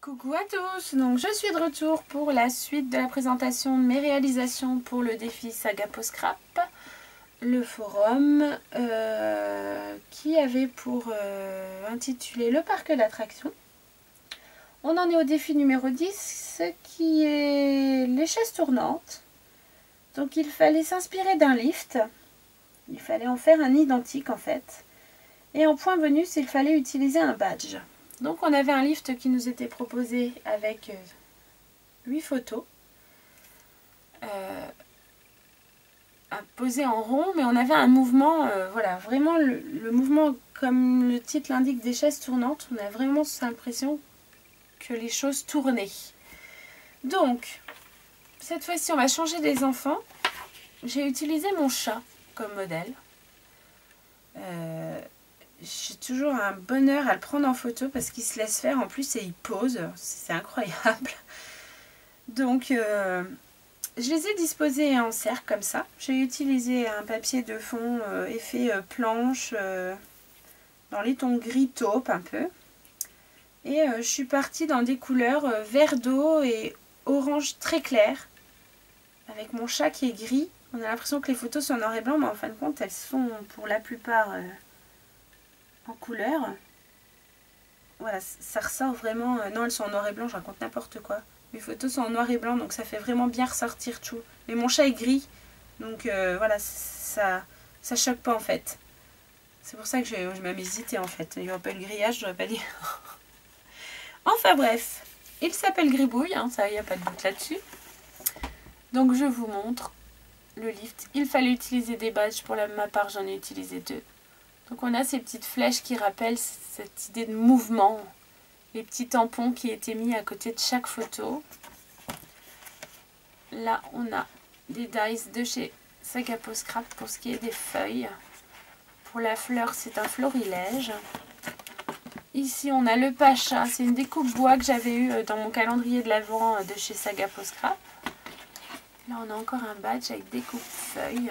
Coucou à tous, donc je suis de retour pour la suite de la présentation de mes réalisations pour le défi Saga Post Scrap, le forum qui avait pour intitulé le parc d'attractions. On en est au défi numéro 10 qui est les chaises tournantes. Donc il fallait s'inspirer d'un lift, il fallait en faire un identique en fait. Et en point bonus, il fallait utiliser un badge. Donc on avait un lift qui nous était proposé avec 8 photos. Posé en rond, mais on avait un mouvement, voilà, vraiment le mouvement, comme le titre l'indique, des chaises tournantes. On a vraiment l'impression que les choses tournaient. Donc, cette fois-ci, on va changer des enfants. J'ai utilisé mon chat comme modèle. J'ai toujours un bonheur à le prendre en photo parce qu'il se laisse faire en plus et il pose. C'est incroyable. Donc, je les ai disposés en cercle comme ça. J'ai utilisé un papier de fond effet planche dans les tons gris taupe un peu. Et je suis partie dans des couleurs vert d'eau et orange très clair. Avec mon chat qui est gris. On a l'impression que les photos sont en noir et blanc, mais en fin de compte, elles sont pour la plupart en couleur. Voilà, ça ressort vraiment... non, elles sont en noir et blanc, je raconte n'importe quoi. Mes photos sont en noir et blanc, donc ça fait vraiment bien ressortir tout. Mais mon chat est gris, donc voilà, ça choque pas en fait. C'est pour ça que je m'avais hésité en fait. Il n'y aurait pas eu le grillage, j'aurais pas dit. Enfin bref, il s'appelle Gribouille, hein, ça, il n'y a pas de doute là-dessus. Donc je vous montre le lift. Il fallait utiliser des badges, pour ma part j'en ai utilisé 2. Donc on a ces petites flèches qui rappellent cette idée de mouvement. Les petits tampons qui étaient mis à côté de chaque photo. Là, on a des dies de chez Saga Post Scrap pour ce qui est des feuilles. Pour la fleur, c'est un florilège. Ici, on a le Pacha. C'est une découpe bois que j'avais eu dans mon calendrier de l'Avent de chez Saga Post Scrap. Là, on a encore un badge avec découpe feuilles.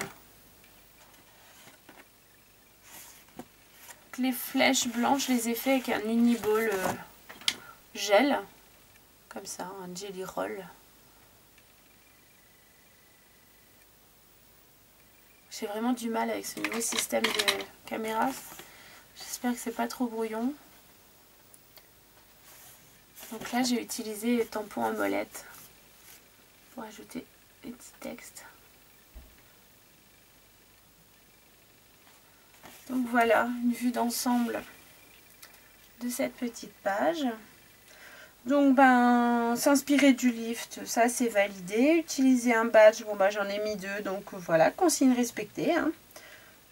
Les flèches blanches, je les ai fait avec un uniball gel, comme ça, un jelly roll. J'ai vraiment du mal avec ce nouveau système de caméra. J'espère que c'est pas trop brouillon. Donc là, j'ai utilisé les tampons en molette pour ajouter des petits textes. Donc voilà, une vue d'ensemble de cette petite page. Donc s'inspirer du lift, ça c'est validé. Utiliser un badge, bon j'en ai mis 2, donc voilà, consigne respectée hein,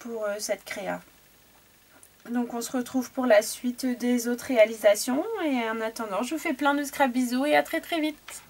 pour cette créa. Donc on se retrouve pour la suite des autres réalisations. Et en attendant, je vous fais plein de scrap bisous et à très très vite.